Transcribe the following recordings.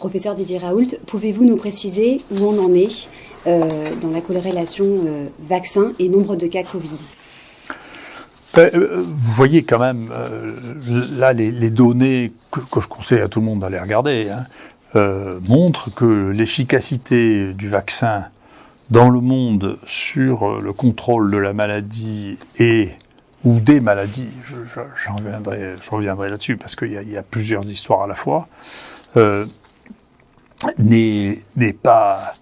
Professeur Didier Raoult, pouvez-vous nous préciser où on en est dans la corrélation vaccin et nombre de cas Covid ? Vous voyez quand même, là, les données que je conseille à tout le monde d'aller regarder, montrent que l'efficacité du vaccin dans le monde sur le contrôle de la maladie ou des maladies, je reviendrai là-dessus parce qu'il y a plusieurs histoires à la fois, n'est pas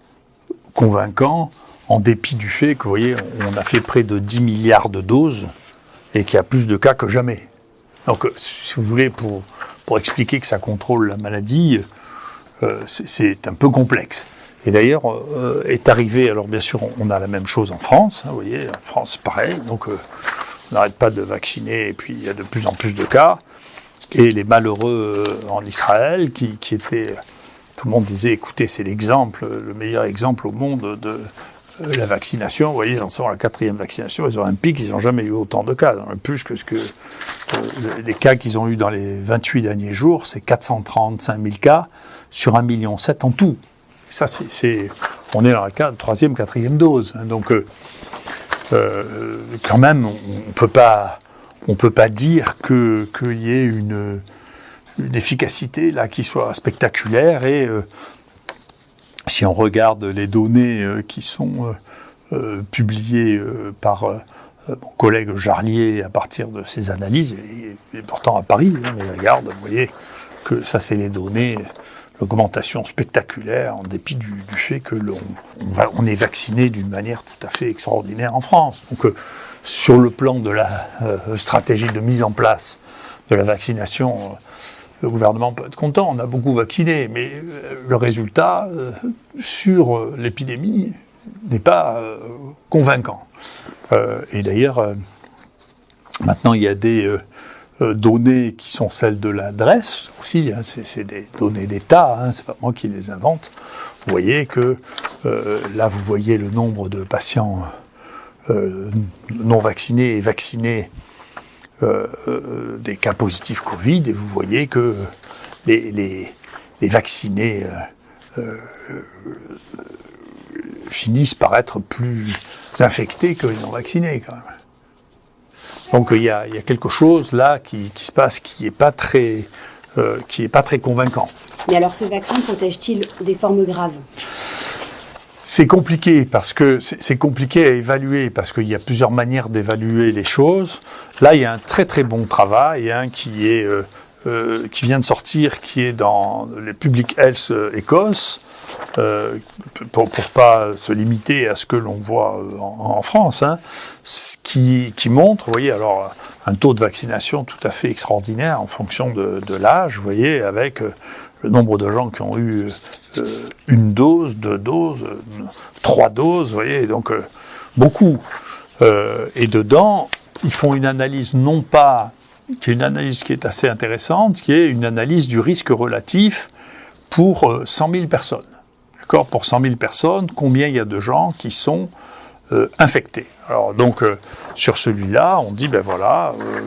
convaincant en dépit du fait que, vous voyez, on a fait près de 10 milliards de doses et qu'il y a plus de cas que jamais. Donc, si vous voulez, pour expliquer que ça contrôle la maladie, c'est un peu complexe. Et d'ailleurs, est arrivé, alors bien sûr, on a la même chose en France, vous voyez, en France, pareil, donc on n'arrête pas de vacciner, et puis il y a de plus en plus de cas, et les malheureux en Israël, qui étaient, tout le monde disait, écoutez, c'est le meilleur exemple au monde de la vaccination, vous voyez, ils en sont à la 4e vaccination, ils ont un pic, ils n'ont jamais eu autant de cas, plus que les cas qu'ils ont eu dans les 28 derniers jours, c'est 435 000 cas sur 1,7 million en tout. Ça, on est dans le cas de 3e, 4e dose. Donc, quand même, on peut pas dire qu'il y ait une efficacité là qui soit spectaculaire. Et si on regarde les données qui sont publiées par mon collègue Jarlier à partir de ses analyses, et pourtant à Paris, mais regarde, vous voyez que ça, c'est les données. Augmentation spectaculaire en dépit du fait que on est vacciné d'une manière tout à fait extraordinaire en France. Donc sur le plan de la stratégie de mise en place de la vaccination, le gouvernement peut être content, on a beaucoup vacciné, mais le résultat sur l'épidémie n'est pas convaincant. Et d'ailleurs, maintenant il y a des données qui sont celles de l'adresse aussi, c'est des données d'État, c'est pas moi qui les invente. Vous voyez que là, vous voyez le nombre de patients non vaccinés et vaccinés des cas positifs Covid, et vous voyez que les vaccinés finissent par être plus infectés que les non vaccinés quand même. Donc il y a quelque chose là qui se passe qui est pas très convaincant. Mais alors ce vaccin protège-t-il des formes graves ? C'est compliqué parce que c'est compliqué à évaluer parce qu'il y a plusieurs manières d'évaluer les choses. Là, il y a un très très bon travail qui vient de sortir, qui est dans les Public Health Écosse. Pour pas se limiter à ce que l'on voit en France, ce qui montre, vous voyez, alors un taux de vaccination tout à fait extraordinaire en fonction de l'âge, vous voyez, avec le nombre de gens qui ont eu une dose, 2 doses, 3 doses, vous voyez, donc beaucoup. Et dedans, ils font une analyse qui est une analyse qui est assez intéressante, qui est une analyse du risque relatif pour 100 000 personnes. D'accord, pour 100 000 personnes, combien il y a de gens qui sont infectés. Alors donc, sur celui-là, on dit,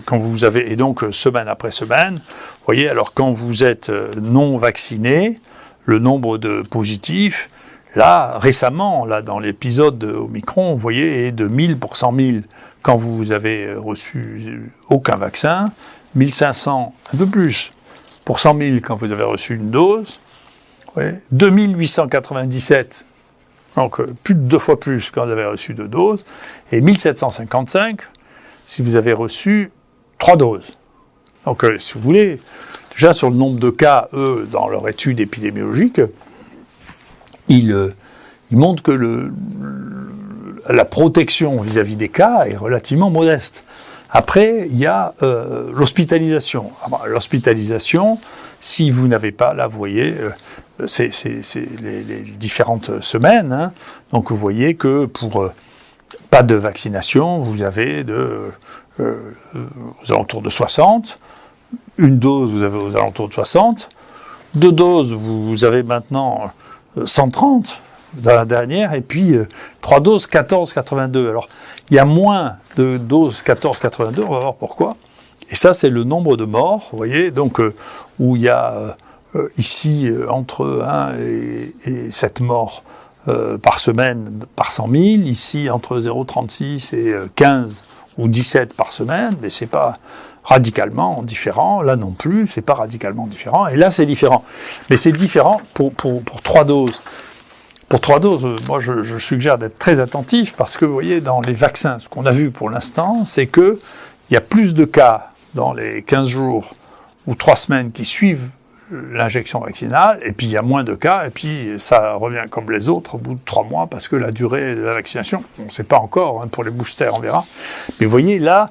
quand vous avez, et donc semaine après semaine, vous voyez, alors quand vous êtes non vacciné, le nombre de positifs, là, récemment, là, dans l'épisode de Omicron, vous voyez, est de 1000 pour 100 000 quand vous avez reçu aucun vaccin, 1500, un peu plus, pour 100 000 quand vous avez reçu une dose, ouais, 2897, donc plus de 2 fois plus quand vous avez reçu 2 doses, et 1755 si vous avez reçu 3 doses. Donc si vous voulez, déjà sur le nombre de cas, eux, dans leur étude épidémiologique, ils montrent que la protection vis-à-vis des cas est relativement modeste. Après, il y a l'hospitalisation. L'hospitalisation, si vous n'avez pas, là, vous voyez, c'est les différentes semaines. Donc, vous voyez que pour pas de vaccination, vous avez aux alentours de 60. Une dose, vous avez aux alentours de 60. 2 doses, vous avez maintenant 130 dans la dernière. Et puis, 3 doses, 14,82. Alors, il y a moins de doses 14,82, on va voir pourquoi. Et ça, c'est le nombre de morts, vous voyez, donc où il y a ici entre 1 et 7 morts par semaine par 100 000, ici entre 0,36 et 15 ou 17 par semaine, mais c'est pas radicalement différent. Là non plus, c'est pas radicalement différent. Et là, c'est différent. Mais c'est différent pour 3 doses. Pour 3 doses, moi, je suggère d'être très attentif parce que, vous voyez, dans les vaccins, ce qu'on a vu pour l'instant, c'est qu'il y a plus de cas dans les 15 jours ou 3 semaines qui suivent l'injection vaccinale, et puis il y a moins de cas, et puis ça revient comme les autres au bout de 3 mois, parce que la durée de la vaccination, on ne sait pas encore, hein, pour les boosters, on verra. Mais vous voyez, là,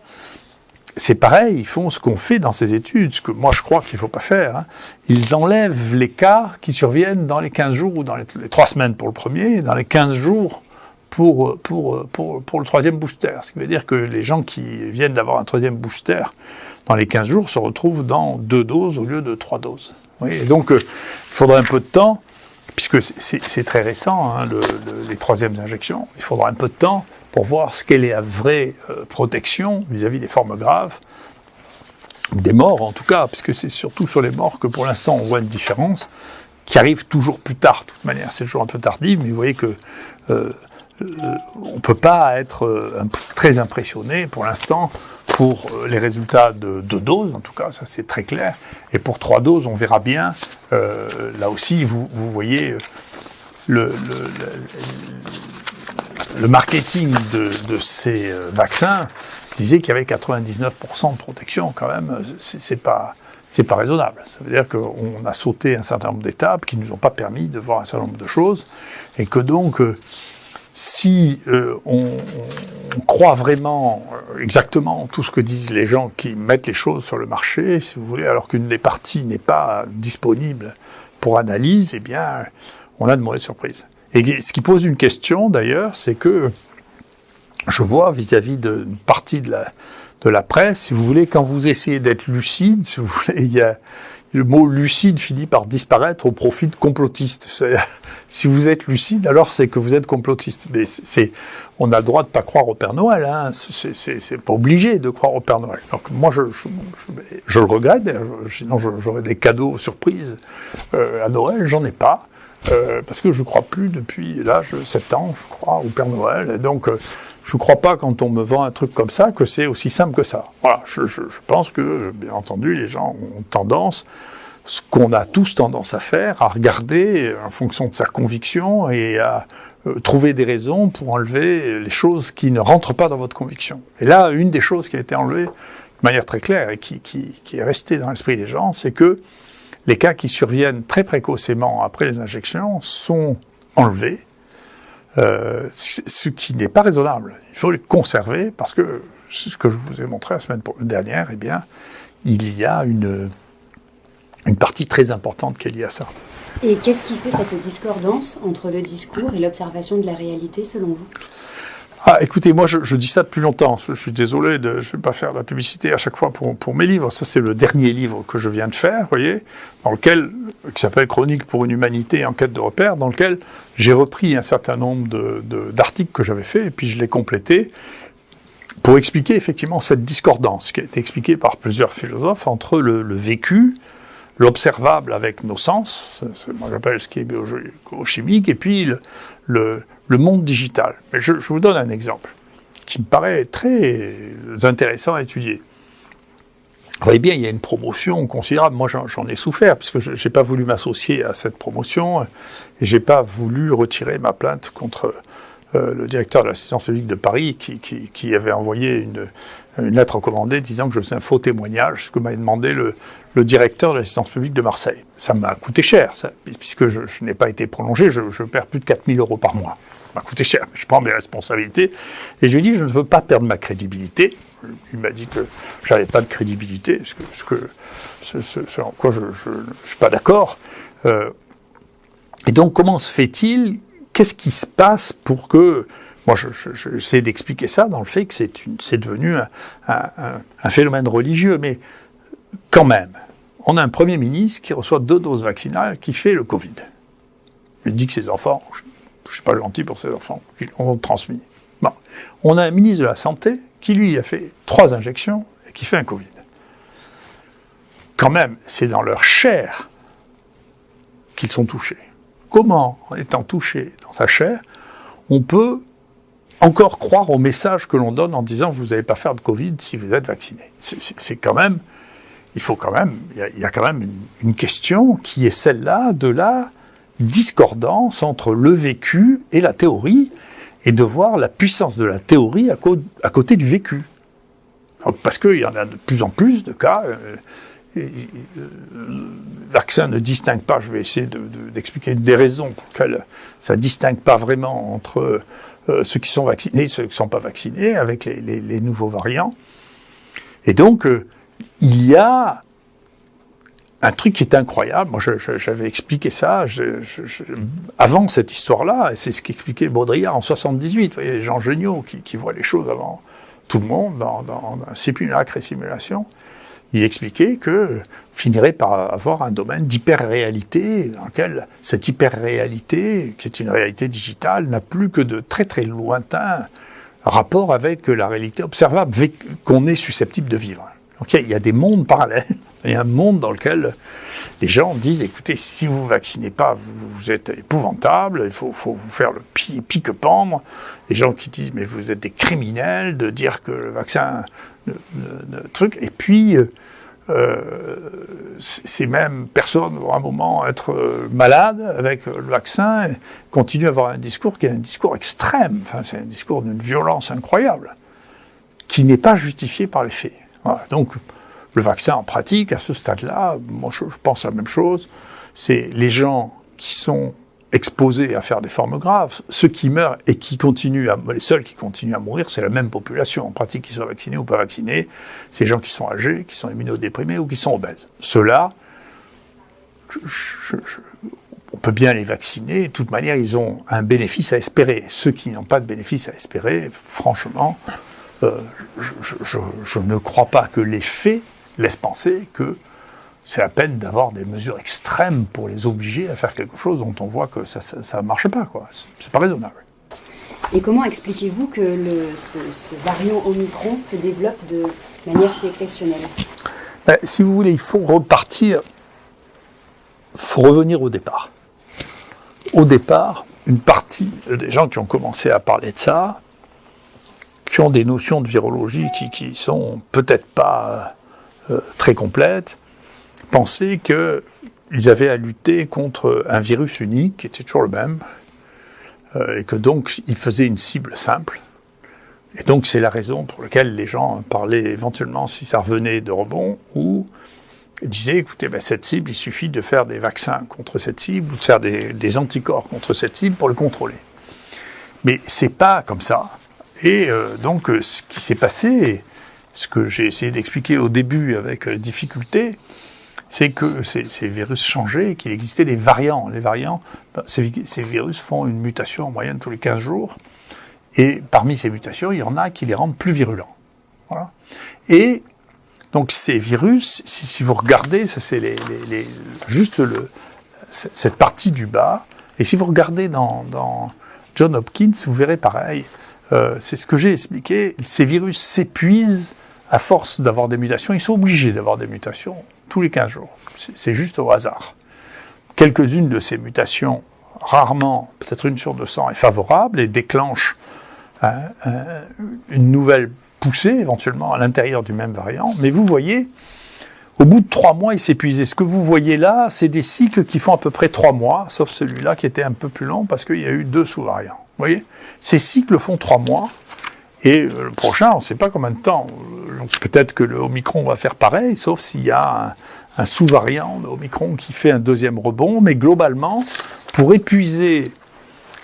c'est pareil, ils font ce qu'on fait dans ces études, ce que moi je crois qu'il ne faut pas faire. Hein. Ils enlèvent les cas qui surviennent dans les 15 jours, ou dans les 3 semaines pour le premier, et dans les 15 jours pour le 3e booster. Ce qui veut dire que les gens qui viennent d'avoir un 3e booster, dans les 15 jours, se retrouvent dans 2 doses au lieu de 3 doses. Oui, et donc, il faudra un peu de temps, puisque c'est très récent, hein, les 3e injections, il faudra un peu de temps pour voir ce qu'est la vraie protection vis-à-vis des formes graves, des morts en tout cas, puisque c'est surtout sur les morts que pour l'instant on voit une différence, qui arrive toujours plus tard, de toute manière, c'est toujours un peu tardif, mais vous voyez que on ne peut pas être très impressionné pour l'instant pour les résultats de 2 doses, en tout cas, ça c'est très clair. Et pour 3 doses, on verra bien. Là aussi, vous voyez le marketing de ces vaccins disait qu'il y avait 99% de protection quand même. C'est pas raisonnable. Ça veut dire qu'on a sauté un certain nombre d'étapes qui ne nous ont pas permis de voir un certain nombre de choses, et que donc si on croit vraiment exactement tout ce que disent les gens qui mettent les choses sur le marché, si vous voulez, alors qu'une des parties n'est pas disponible pour analyse, eh bien, on a de mauvaises surprises. Et ce qui pose une question, d'ailleurs, c'est que je vois vis-à-vis d'une partie de la presse, si vous voulez, quand vous essayez d'être lucide, si vous voulez, le mot lucide finit par disparaître au profit de complotiste. Si vous êtes lucide, alors c'est que vous êtes complotiste. Mais on a le droit de ne pas croire au Père Noël. Hein. C'est pas obligé de croire au Père Noël. Donc moi, je le regrette. Sinon, j'aurais des cadeaux surprises à Noël. J'en ai pas. Parce que je ne crois plus depuis l'âge de 7 ans, je crois, au Père Noël. Et donc, je ne crois pas, quand on me vend un truc comme ça, que c'est aussi simple que ça. Voilà, je pense que, bien entendu, les gens ont tendance, ce qu'on a tous tendance à faire, à regarder en fonction de sa conviction et à trouver des raisons pour enlever les choses qui ne rentrent pas dans votre conviction. Et là, une des choses qui a été enlevée de manière très claire et qui est restée dans l'esprit des gens, c'est que les cas qui surviennent très précocement après les injections sont enlevés, ce qui n'est pas raisonnable. Il faut les conserver parce que, c'est ce que je vous ai montré la semaine dernière, eh bien, il y a une partie très importante qui est liée à ça. Et qu'est-ce qui fait cette discordance entre le discours et l'observation de la réalité, selon vous ? Ah, écoutez, moi, je dis ça depuis longtemps. Je suis désolé, je ne vais pas faire de la publicité à chaque fois pour mes livres. Ça, c'est le dernier livre que je viens de faire, vous voyez, qui s'appelle « Chronique pour une humanité en quête de repères », dans lequel j'ai repris un certain nombre d'articles que j'avais faits, et puis je l'ai complété pour expliquer effectivement cette discordance qui a été expliquée par plusieurs philosophes entre le vécu, l'observable avec nos sens, moi j'appelle ce qui est biochimique, et puis le monde digital. Mais je vous donne un exemple qui me paraît très intéressant à étudier. Vous voyez bien, il y a une promotion considérable. Moi, j'en ai souffert, parce que je n'ai pas voulu m'associer à cette promotion, et je n'ai pas voulu retirer ma plainte contre le directeur de l'assistance publique de Paris, qui avait envoyé une lettre recommandée disant que je faisais un faux témoignage, ce que m'avait demandé le directeur de l'assistance publique de Marseille. Ça m'a coûté cher, ça, puisque je n'ai pas été prolongé, je perds plus de 4 000 € par mois. Ça m'a coûté cher, mais je prends mes responsabilités. Et je lui ai dit, je ne veux pas perdre ma crédibilité. Il m'a dit que j'avais pas de crédibilité, ce en quoi je ne suis pas d'accord. Et donc, comment se fait-il ? Qu'est-ce qui se passe pour que... Moi, j'essaie d'expliquer ça dans le fait que c'est devenu un phénomène religieux, mais quand même, on a un Premier ministre qui reçoit 2 doses vaccinales qui fait le Covid. Il dit que ses enfants, je ne suis pas gentil pour ses enfants, ils ont transmis. Bon. On a un ministre de la Santé qui, lui, a fait 3 injections et qui fait un Covid. Quand même, c'est dans leur chair qu'ils sont touchés. Comment, en étant touchés dans sa chair, on peut encore croire au message que l'on donne en disant vous n'allez pas faire de Covid si vous êtes vacciné. C'est quand même, il y a quand même une question qui est celle-là de la discordance entre le vécu et la théorie, et de voir la puissance de la théorie à côté du vécu. Parce qu'il y en a de plus en plus de cas. Le vaccin ne distingue pas, je vais essayer d'expliquer des raisons pour lesquelles ça ne distingue pas vraiment entre ceux qui sont vaccinés et ceux qui ne sont pas vaccinés avec les nouveaux variants. Et donc, il y a un truc qui est incroyable. Moi, j'avais expliqué ça avant cette histoire-là, et c'est ce qu'expliquait Baudrillard en 78. Vous voyez, Jean Geniot qui voit les choses avant tout le monde dans Simulacre et Simulation. Il expliquait que finirait par avoir un domaine d'hyper-réalité dans lequel cette hyper-réalité, qui est une réalité digitale, n'a plus que de très très lointains rapports avec la réalité observable qu'on est susceptible de vivre. Donc il y a des mondes parallèles. Il y a un monde dans lequel les gens disent, écoutez, si vous ne vaccinez pas, vous êtes épouvantable, il faut vous faire le pique-pendre. Les gens qui disent, mais vous êtes des criminels, de dire que le vaccin, truc. Et puis, ces mêmes personnes vont à un moment être malades avec le vaccin, et continuent à avoir un discours qui est un discours extrême. Enfin, c'est un discours d'une violence incroyable, qui n'est pas justifié par les faits. Voilà. Donc, le vaccin en pratique, à ce stade-là, moi je pense la même chose, c'est les gens qui sont exposés à faire des formes graves, ceux qui meurent et les seuls qui continuent à mourir, c'est la même population, en pratique, qu'ils soient vaccinés ou pas vaccinés, c'est les gens qui sont âgés, qui sont immunodéprimés ou qui sont obèses. Ceux-là, on peut bien les vacciner, de toute manière, ils ont un bénéfice à espérer. Ceux qui n'ont pas de bénéfice à espérer, franchement, je ne crois pas que les faits laisse penser que c'est la peine d'avoir des mesures extrêmes pour les obliger à faire quelque chose dont on voit que ça ne marche pas, quoi. C'est pas raisonnable. Et comment expliquez-vous que ce variant Omicron se développe de manière si exceptionnelle ? Si vous voulez, il faut revenir au départ. Au départ, une partie des gens qui ont commencé à parler de ça, qui ont des notions de virologie qui sont peut-être pas très complète, pensaient qu'ils avaient à lutter contre un virus unique, qui était toujours le même, et que donc ils faisaient une cible simple. Et donc c'est la raison pour laquelle les gens parlaient éventuellement, si ça revenait de rebond, ou disaient, écoutez, cette cible, il suffit de faire des vaccins contre cette cible, ou de faire des anticorps contre cette cible pour le contrôler. Mais c'est pas comme ça. Et donc ce qui s'est passé, ce que j'ai essayé d'expliquer au début avec difficulté, c'est que ces virus changeaient et qu'il existait des variants. Les variants, ces virus font une mutation en moyenne tous les 15 jours. Et parmi ces mutations, il y en a qui les rendent plus virulents. Voilà. Et donc ces virus, si vous regardez, ça c'est cette partie du bas, et si vous regardez dans Johns Hopkins, vous verrez pareil. C'est ce que j'ai expliqué. Ces virus s'épuisent à force d'avoir des mutations. Ils sont obligés d'avoir des mutations tous les 15 jours. C'est juste au hasard. Quelques-unes de ces mutations, rarement, peut-être une sur 200, est favorable et déclenche une nouvelle poussée, éventuellement, à l'intérieur du même variant. Mais vous voyez, au bout de 3 mois, il s'épuise. Et ce que vous voyez là, c'est des cycles qui font à peu près 3 mois, sauf celui-là qui était un peu plus long parce qu'il y a eu 2 sous-variants. Vous voyez ? Ces cycles font 3 mois. Et le prochain, on ne sait pas combien de temps. Donc peut-être que le Omicron va faire pareil, sauf s'il y a un sous-variant de Omicron qui fait un deuxième rebond. Mais globalement, pour épuiser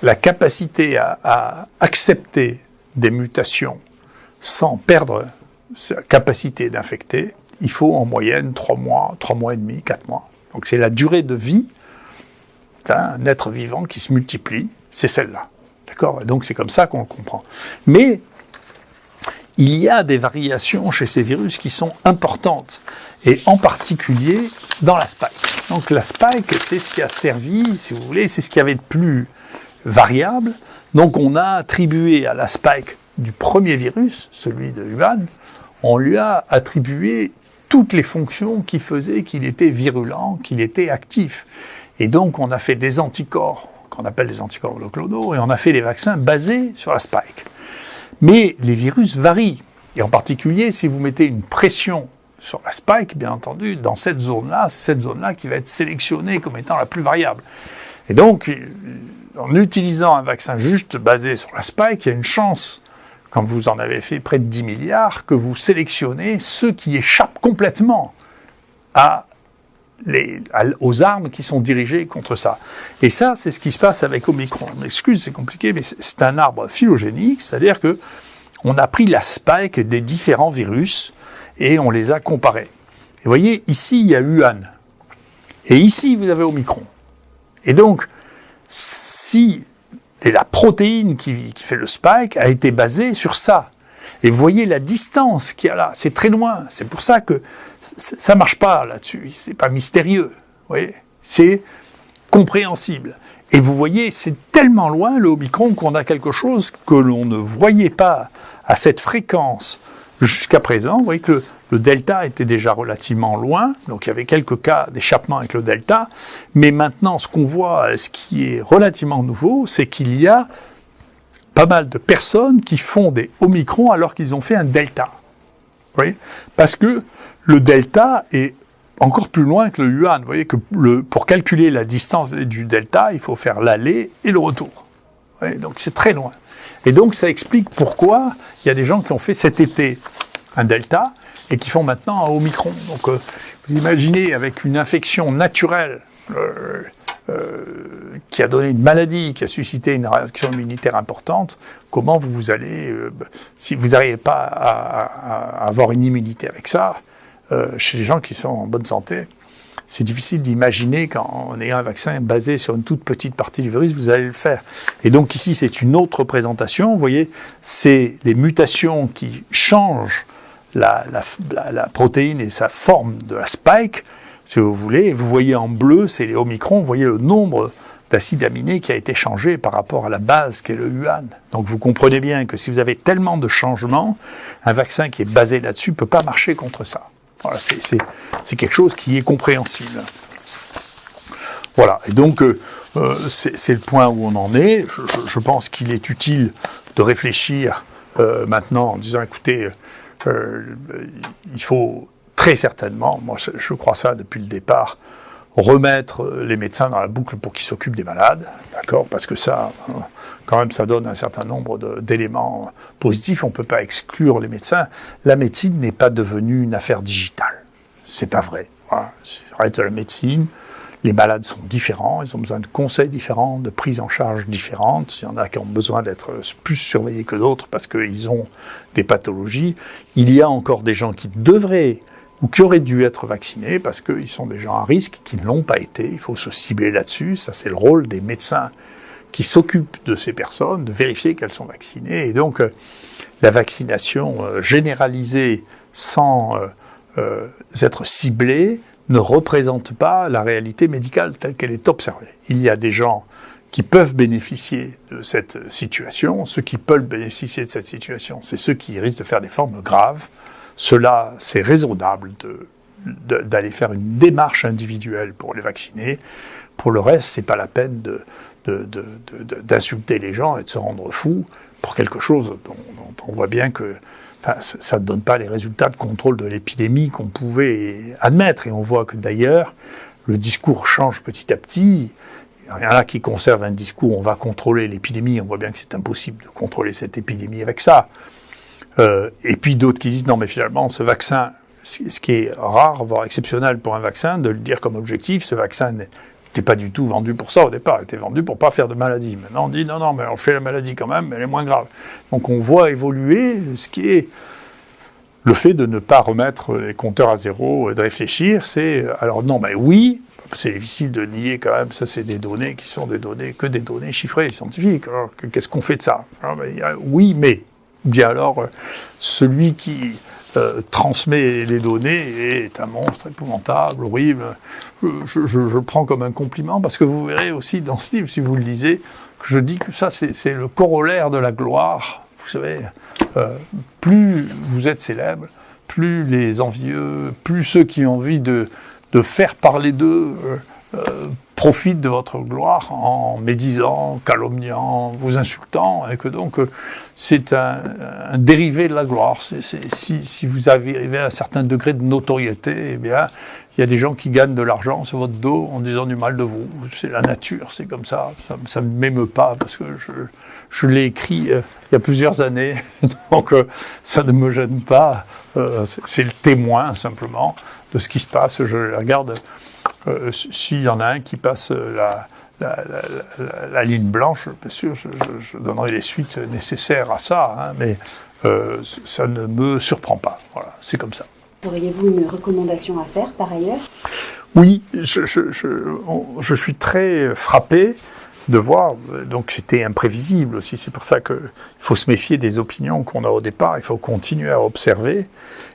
la capacité à accepter des mutations sans perdre sa capacité d'infecter, il faut en moyenne 3 mois, 3 mois et demi, 4 mois. Donc c'est la durée de vie d'un être vivant qui se multiplie, c'est celle-là. D'accord ? Donc c'est comme ça qu'on le comprend. Mais il y a des variations chez ces virus qui sont importantes, et en particulier dans la spike. Donc la spike, c'est ce qui a servi, si vous voulez, c'est ce qu'il y avait de plus variable. Donc on a attribué à la spike du premier virus, celui de Wuhan, on lui a attribué toutes les fonctions qui faisaient qu'il était virulent, qu'il était actif. Et donc, on a fait des anticorps, qu'on appelle des anticorps monoclonaux, et on a fait des vaccins basés sur la spike. Mais les virus varient. Et en particulier, si vous mettez une pression sur la spike, bien entendu, dans cette zone-là, c'est cette zone-là qui va être sélectionnée comme étant la plus variable. Et donc, en utilisant un vaccin juste basé sur la spike, il y a une chance, quand vous en avez fait près de 10 milliards, que vous sélectionnez ceux qui échappent complètement aux armes qui sont dirigées contre ça. Et ça, c'est ce qui se passe avec Omicron. Je m'excuse, c'est compliqué, mais c'est un arbre phylogénique, c'est-à-dire que on a pris la spike des différents virus et on les a comparés. Et vous voyez, ici, il y a Wuhan. Et ici, vous avez Omicron. Et donc, si la protéine qui fait le spike a été basée sur ça, et vous voyez la distance qu'il y a là, c'est très loin. C'est pour ça que ça ne marche pas là-dessus. C'est pas mystérieux. Vous voyez, c'est compréhensible. Et vous voyez, c'est tellement loin le Omicron qu'on a quelque chose que l'on ne voyait pas à cette fréquence jusqu'à présent. Vous voyez que le delta était déjà relativement loin, donc il y avait quelques cas d'échappement avec le delta. Mais maintenant, ce qu'on voit, ce qui est relativement nouveau, c'est qu'il y a pas mal de personnes qui font des Omicron alors qu'ils ont fait un delta. Vous voyez ? Parce que le delta est encore plus loin que le Wuhan. Vous voyez que pour calculer la distance du delta, il faut faire l'aller et le retour. Vous voyez ? Donc c'est très loin. Et donc ça explique pourquoi il y a des gens qui ont fait cet été un delta et qui font maintenant un Omicron. Donc vous imaginez avec une infection naturelle qui a donné une maladie, qui a suscité une réaction immunitaire importante, comment vous allez, si vous n'arrivez pas à avoir une immunité avec ça, chez les gens qui sont en bonne santé, c'est difficile d'imaginer qu'en ayant un vaccin basé sur une toute petite partie du virus, vous allez le faire. Et donc ici, c'est une autre représentation. Vous voyez, c'est les mutations qui changent la protéine et sa forme de la spike, si vous voulez. Vous voyez en bleu, c'est les Omicron. Vous voyez le nombre d'acides aminés qui a été changé par rapport à la base qui est le Wuhan. Donc vous comprenez bien que si vous avez tellement de changements, un vaccin qui est basé là-dessus ne peut pas marcher contre ça. Voilà, c'est quelque chose qui est compréhensible. Voilà, et donc c'est le point où on en est. Je pense qu'il est utile de réfléchir maintenant en disant, écoutez, il faut très certainement, moi je crois ça depuis le départ, remettre les médecins dans la boucle pour qu'ils s'occupent des malades, d'accord ? Parce que ça, quand même, ça donne un certain nombre d'éléments positifs. On ne peut pas exclure les médecins. La médecine n'est pas devenue une affaire digitale. C'est pas vrai. Voilà. Ça reste de la médecine. Les malades sont différents. Ils ont besoin de conseils différents, de prises en charge différentes. Il y en a qui ont besoin d'être plus surveillés que d'autres parce qu'ils ont des pathologies. Il y a encore des gens qui devraient ou qui auraient dû être vaccinés parce qu'ils sont des gens à risque, qui ne l'ont pas été. Il faut se cibler là-dessus. Ça, c'est le rôle des médecins qui s'occupent de ces personnes, de vérifier qu'elles sont vaccinées. Et donc, la vaccination généralisée sans être ciblée ne représente pas la réalité médicale telle qu'elle est observée. Il y a des gens qui peuvent bénéficier de cette situation. Ceux qui peuvent bénéficier de cette situation, c'est ceux qui risquent de faire des formes graves. Cela, c'est raisonnable d'aller faire une démarche individuelle pour les vacciner. Pour le reste, c'est pas la peine d'insulter les gens et de se rendre fou pour quelque chose dont on voit bien que ça ne donne pas les résultats de contrôle de l'épidémie qu'on pouvait admettre. Et on voit que d'ailleurs, le discours change petit à petit. Il y en a qui conservent un discours, on va contrôler l'épidémie. On voit bien que c'est impossible de contrôler cette épidémie avec ça. Et puis d'autres qui disent, non mais finalement, ce vaccin, ce qui est rare, voire exceptionnel pour un vaccin, de le dire comme objectif, ce vaccin n'était pas du tout vendu pour ça au départ, il était vendu pour ne pas faire de maladie. Maintenant on dit, non, mais on fait la maladie quand même, mais elle est moins grave. Donc on voit évoluer ce qui est le fait de ne pas remettre les compteurs à zéro et de réfléchir, c'est, alors non, mais oui, c'est difficile de nier quand même, ça c'est des données qui sont des données chiffrées, scientifiques. Alors qu'est-ce qu'on fait de ça ? Alors, oui, mais... Bien alors, celui qui transmet les données est un monstre épouvantable, horrible. Je le prends comme un compliment parce que vous verrez aussi dans ce livre, si vous le lisez, que je dis que ça c'est le corollaire de la gloire. Vous savez, plus vous êtes célèbre, plus les envieux, plus ceux qui ont envie de faire parler d'eux profitent de votre gloire en médisant, calomniant, vous insultant, et que donc c'est un dérivé de la gloire. Si vous arrivez à un certain degré de notoriété, eh bien, il y a des gens qui gagnent de l'argent sur votre dos en disant du mal de vous. C'est la nature, c'est comme ça. Ça ne m'émeut pas parce que je l'ai écrit il y a plusieurs années, donc ça ne me gêne pas. C'est le témoin simplement de ce qui se passe. Je regarde s'il y en a un qui passe la ligne blanche, bien sûr, je donnerai les suites nécessaires à ça, hein, mais ça ne me surprend pas. Voilà, c'est comme ça. Auriez-vous une recommandation à faire par ailleurs ? Oui, je suis très frappé de voir, donc c'était imprévisible aussi, c'est pour ça qu'il faut se méfier des opinions qu'on a au départ, il faut continuer à observer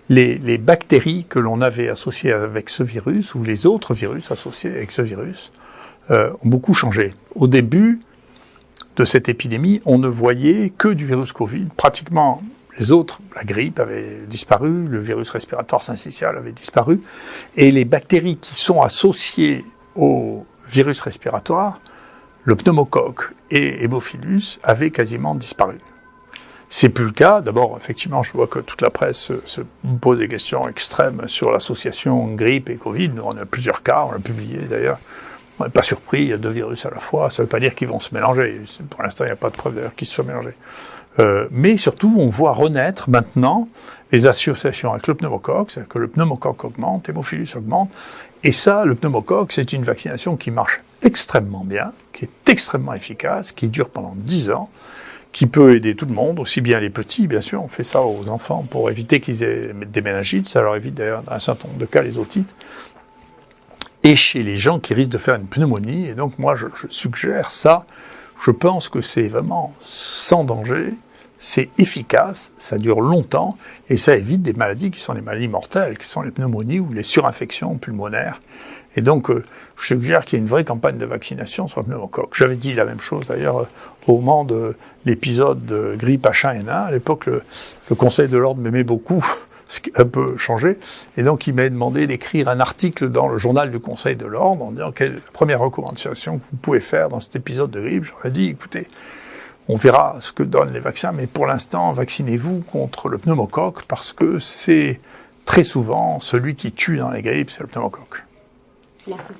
les bactéries que l'on avait associées avec ce virus, ou les autres virus associés avec ce virus, ont beaucoup changé. Au début de cette épidémie, on ne voyait que du virus Covid, pratiquement les autres, la grippe avait disparu, le virus respiratoire syncytial avait disparu, et les bactéries qui sont associées au virus respiratoire, le pneumocoque et Haemophilus avaient quasiment disparu. C'est plus le cas. D'abord, effectivement, je vois que toute la presse se pose des questions extrêmes sur l'association grippe et Covid. Nous, on a plusieurs cas, on l'a publié d'ailleurs. On n'est pas surpris, il y a 2 virus à la fois. Ça ne veut pas dire qu'ils vont se mélanger. Pour l'instant, il n'y a pas de preuve d'ailleurs qu'ils se soient mélangés. Mais surtout, on voit renaître maintenant les associations avec le pneumocoque, c'est-à-dire que le pneumocoque augmente, Haemophilus augmente. Et ça, le pneumocoque, c'est une vaccination qui marche extrêmement bien, qui est extrêmement efficace, qui dure pendant 10 ans, qui peut aider tout le monde, aussi bien les petits, bien sûr. On fait ça aux enfants pour éviter qu'ils aient des méningites. Ça leur évite d'ailleurs, dans un certain nombre de cas, les otites. Et chez les gens qui risquent de faire une pneumonie. Et donc, moi, je suggère ça. Je pense que c'est vraiment sans danger. C'est efficace, ça dure longtemps, et ça évite des maladies qui sont des maladies mortelles, qui sont les pneumonies ou les surinfections pulmonaires. Et donc, je suggère qu'il y ait une vraie campagne de vaccination sur le pneumocoque. J'avais dit la même chose, d'ailleurs, au moment de l'épisode de grippe H1N1. À l'époque, le Conseil de l'Ordre m'aimait beaucoup, ce qui a un peu changé. Et donc, il m'a demandé d'écrire un article dans le journal du Conseil de l'Ordre en disant quelle est la première recommandation que vous pouvez faire dans cet épisode de grippe. J'aurais dit, écoutez, on verra ce que donnent les vaccins, mais pour l'instant, vaccinez-vous contre le pneumocoque parce que c'est très souvent celui qui tue dans les grippes, c'est le pneumocoque. Merci.